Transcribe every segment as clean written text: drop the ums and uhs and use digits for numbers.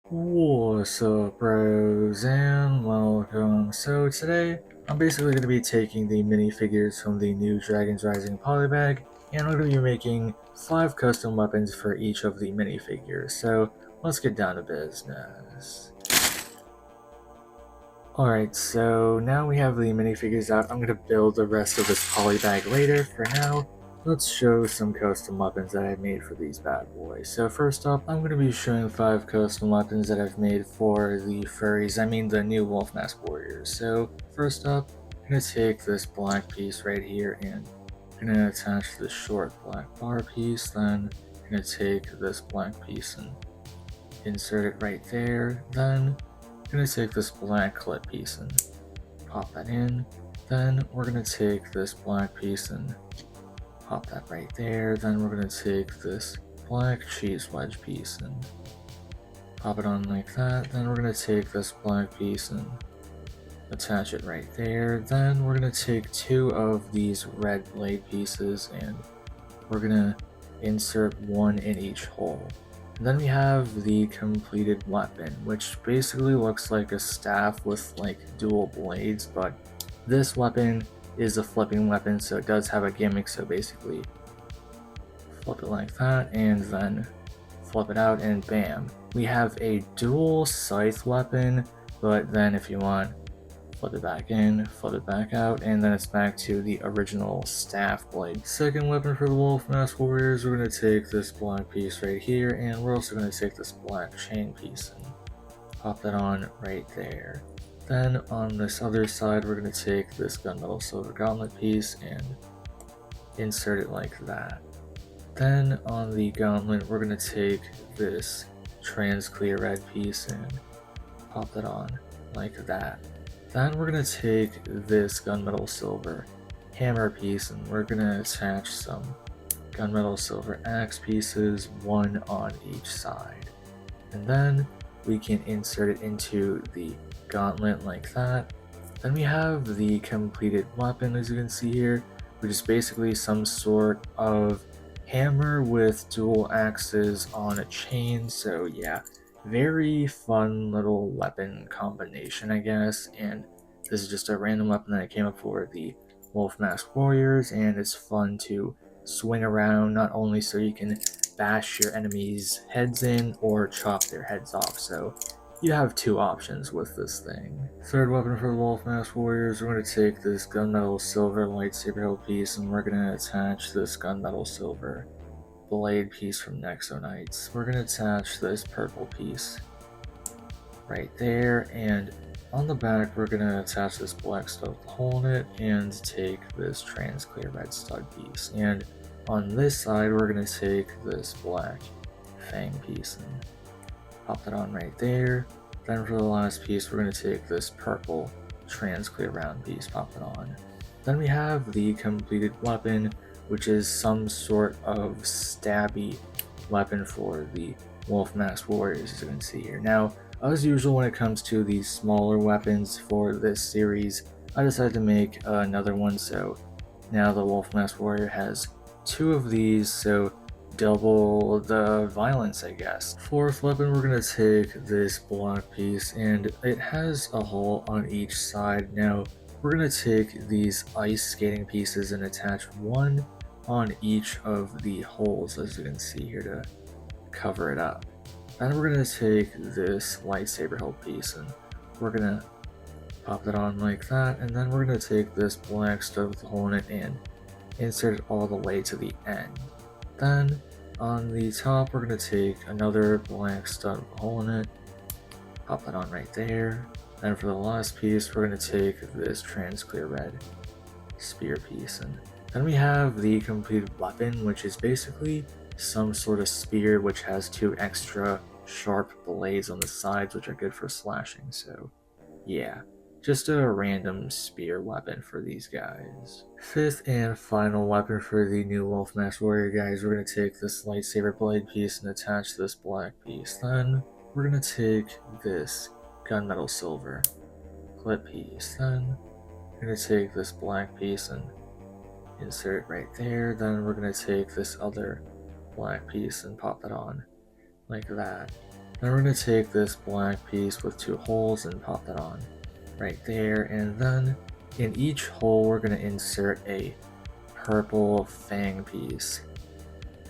What's up, bros, and welcome. So today, I'm basically going to be taking the minifigures from the new Dragon's Rising polybag, and I'm going to be making 5 custom weapons for each of the minifigures. So let's get down to business. Alright, so now we have the minifigures out. I'm going to build the rest of this polybag later. For now, let's show some custom weapons that I've made for these bad boys. So first up, I'm going to be showing 5 custom weapons that I've made for the furries, I mean the new Wolf Mask Warriors. So first up, I'm going to take this black piece right here and I'm going to attach this short black bar piece. Then I'm going to take this black piece and insert it right there. Then I'm going to take this black clip piece and pop that in. Then we're going to take this black piece and pop that right there. Then we're going to take this black cheese wedge piece and pop it on like that. Then we're going to take this black piece and attach it right there. Then we're going to take 2 of these red blade pieces and we're going to insert 1 in each hole. And then we have the completed weapon, which basically looks like a staff with like dual blades, but this weapon is a flipping weapon, so it does have a gimmick. So basically flip it like that and then flip it out and bam, we have a dual scythe weapon. But then if you want, flip it back in, flip it back out, and then it's back to the original staff blade. Second weapon for the Wolf Mask Warriors, we're going to take this black piece right here, and we're also going to take this black chain piece and pop that on right there. Then on this other side, we're going to take this gunmetal silver gauntlet piece and insert it like that. Then on the gauntlet, we're going to take this trans clear red piece and pop that on like that. Then we're going to take this gunmetal silver hammer piece and we're going to attach some gunmetal silver axe pieces, 1 on each side. And then we can insert it into the gauntlet like that. Then we have the completed weapon, as you can see here, which is basically some sort of hammer with dual axes on a chain. So yeah, very fun little weapon combination, I guess. And this is just a random weapon that I came up for the Wolf Mask Warriors, and it's fun to swing around, not only so you can bash your enemies' heads in or chop their heads off. So you have 2 options with this thing. Third weapon for the Wolf Mask Warriors, we're going to take this gunmetal silver lightsaber hilt piece and we're going to attach this gunmetal silver blade piece from Nexo Knights. We're going to attach this purple piece right there, and on the back we're going to attach this black stud with a hole in it and take this trans clear red stud piece. And on this side we're going to take this black fang piece and pop that on right there. Then for the last piece we're going to take this purple trans clear round piece, pop it on. Then we have the completed weapon, which is some sort of stabby weapon for the Wolf Mask Warriors, as you can see here. Now, as usual when it comes to these smaller weapons for this series, I decided to make another one, so now the Wolf Mask Warrior has 2 of these, so double the violence, I guess. Fourth weapon, we're going to take this black piece, and it has a hole on each side. Now, we're going to take these ice skating pieces and attach 1 on each of the holes, as you can see here, to cover it up. Then we're going to take this lightsaber hilt piece and we're going to pop it on like that, and then we're going to take this black stud with a hole in it and insert it all the way to the end. Then on the top we're going to take another black stud with a hole in it, pop that on right there. Then for the last piece we're going to take this trans clear red spear piece, and then we have the completed weapon, which is basically some sort of spear which has 2 extra sharp blades on the sides which are good for slashing. So yeah, just a random spear weapon for these guys. Fifth and final weapon for the new Wolf Mask Warrior guys, we're going to take this lightsaber blade piece and attach this black piece. Then we're going to take this gunmetal silver clip piece. Then we're going to take this black piece and insert it right there. Then we're going to take this other black piece and pop it on like that. Then we're going to take this black piece with 2 holes and pop that on right there, and then in each hole we're going to insert a purple fang piece.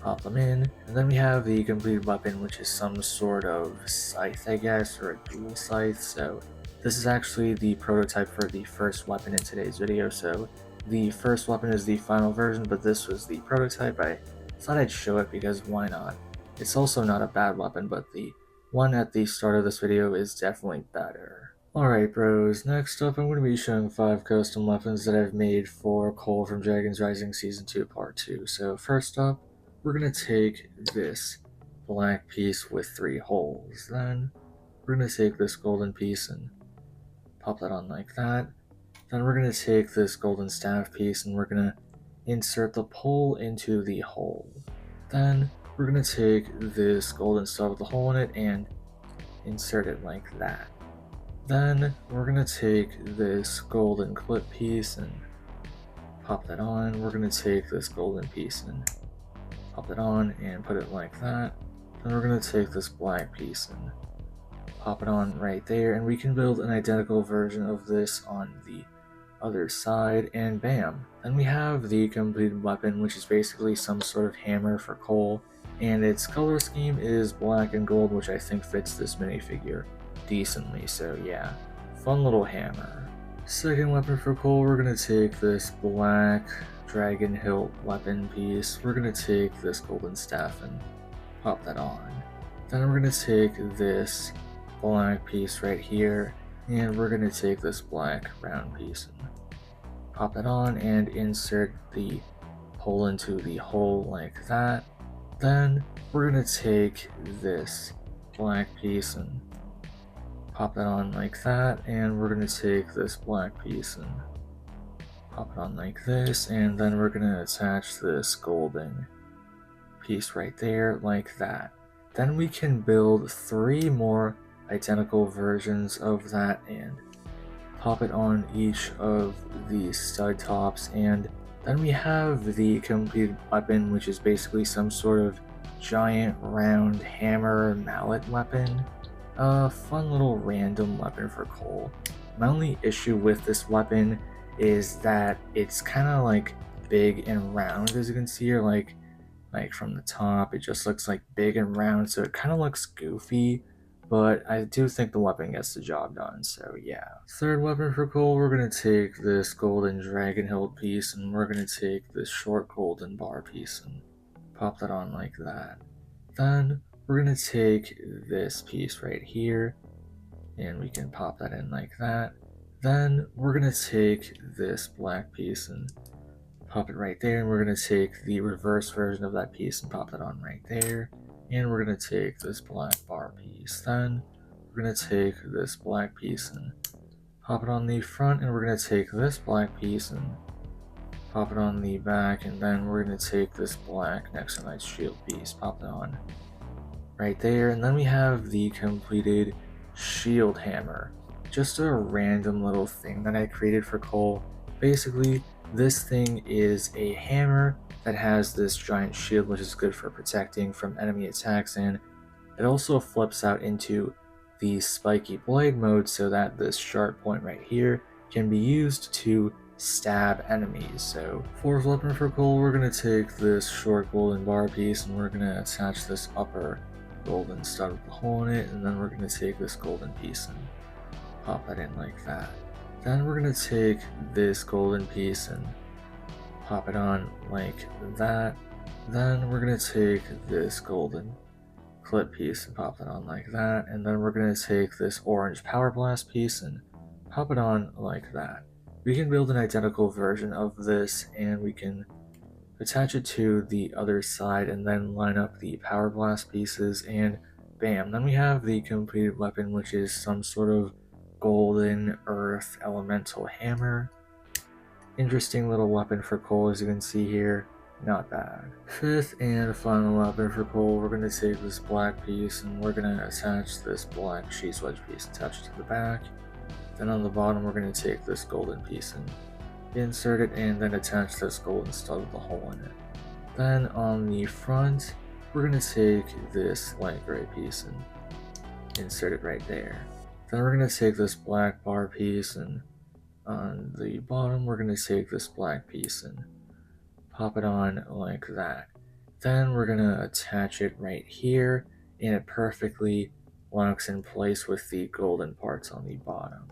Pop them in, and then we have the completed weapon, which is some sort of scythe, I guess, or a dual scythe. So this is actually the prototype for the first weapon in today's video. So the first weapon is the final version, but this was the prototype. I thought I'd show it because why not? It's also not a bad weapon, but the one at the start of this video is definitely better. Alright bros, next up I'm going to be showing 5 custom weapons that I've made for Cole from Dragon's Rising Season 2 Part 2. So first up, we're going to take this black piece with 3 holes. Then we're going to take this golden piece and pop that on like that. Then we're going to take this golden staff piece and we're going to insert the pole into the hole. Then we're going to take this golden stud with a hole in it and insert it like that. Then we're going to take this golden clip piece and pop that on. We're going to take this golden piece and pop it on and put it like that. Then we're going to take this black piece and pop it on right there, and we can build an identical version of this on the other side, and bam. Then we have the completed weapon, which is basically some sort of hammer for Cole, and its color scheme is black and gold, which I think fits this minifigure decently. So yeah, fun little hammer. Second weapon for Cole, we're going to take this black dragon hilt weapon piece. We're going to take this golden staff and pop that on. Then we're going to take this black piece right here, and we're going to take this black round piece and pop it on and insert the hole into the hole like that. Then we're going to take this black piece and pop that on like that, and we're going to take this black piece and pop it on like this, and then we're going to attach this golden piece right there like that. Then we can build 3 more identical versions of that and pop it on each of the stud tops, and then we have the completed weapon, which is basically some sort of giant round hammer mallet weapon. A fun little random weapon for Cole. My only issue with this weapon is that it's kind of like big and round, as you can see here, like from the top it just looks like big and round, so it kind of looks goofy, but I do think the weapon gets the job done, so yeah. Third weapon for Cole, we're going to take this golden dragon hilt piece, and we're going to take this short golden bar piece and pop that on like that. Then we're going to take this piece right here, and we can pop that in like that. Then we're going to take this black piece and pop it right there, and we're going to take the reverse version of that piece and pop that on right there. And we're going to take this black bar piece. Then we're going to take this black piece and pop it on the front, and we're going to take this black piece and pop it on the back, and then we're going to take this black next to Knight's shield piece, pop it on right there, and then we have the completed shield hammer. Just a random little thing that I created for Cole. Basically, this thing is a hammer that has this giant shield, which is good for protecting from enemy attacks, and it also flips out into the spiky blade mode so that this sharp point right here can be used to stab enemies. So fourth weapon for Cole, we're going to take this short golden bar piece and we're going to attach this upper golden stud with a hole in it, and then we're going to take this golden piece and pop that in like that. Then we're going to take this golden piece and pop it on like that. Then we're going to take this golden clip piece and pop that on like that. And then we're going to take this orange power blast piece and pop it on like that. We can build an identical version of this, and we can attach it to the other side and then line up the power blast pieces, and bam, then we have the completed weapon, which is some sort of golden earth elemental hammer. Interesting little weapon for Cole, as you can see here. Not bad. Fifth and final weapon for Cole, we're going to take this black piece and we're going to attach this black sheath wedge piece attached to the back. Then on the bottom we're going to take this golden piece and insert it, and then attach this golden stud with a hole in it. Then on the front we're going to take this light gray piece and insert it right there. Then we're going to take this black bar piece, and on the bottom we're going to take this black piece and pop it on like that. Then we're going to attach it right here, and it perfectly locks in place with the golden parts on the bottom.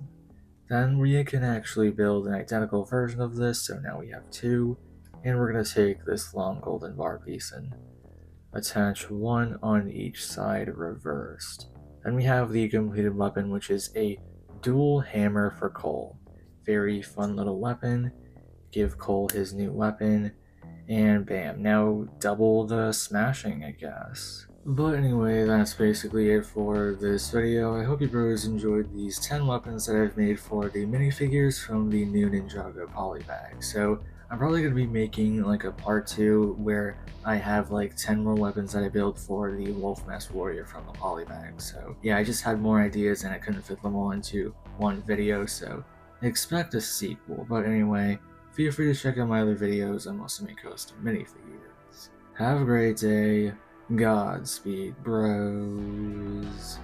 Then we can actually build an identical version of this, so now we have two, and we're going to take this long golden bar piece and attach one on each side reversed. Then we have the completed weapon, which is a dual hammer for Cole. Very fun little weapon. Give Cole his new weapon, and bam, now double the smashing, I guess. But anyway, that's basically it for this video. I hope you bros enjoyed these 10 weapons that I've made for the minifigures from the new Ninjago polybag. So I'm probably going to be making like a part 2 where I have like 10 more weapons that I built for the Wolf Mask Warrior from the polybag. So yeah, I just had more ideas and I couldn't fit them all into one video, so expect a sequel. But anyway, feel free to check out my other videos. I'm also making custom minifigures. Have a great day. Godspeed, bros.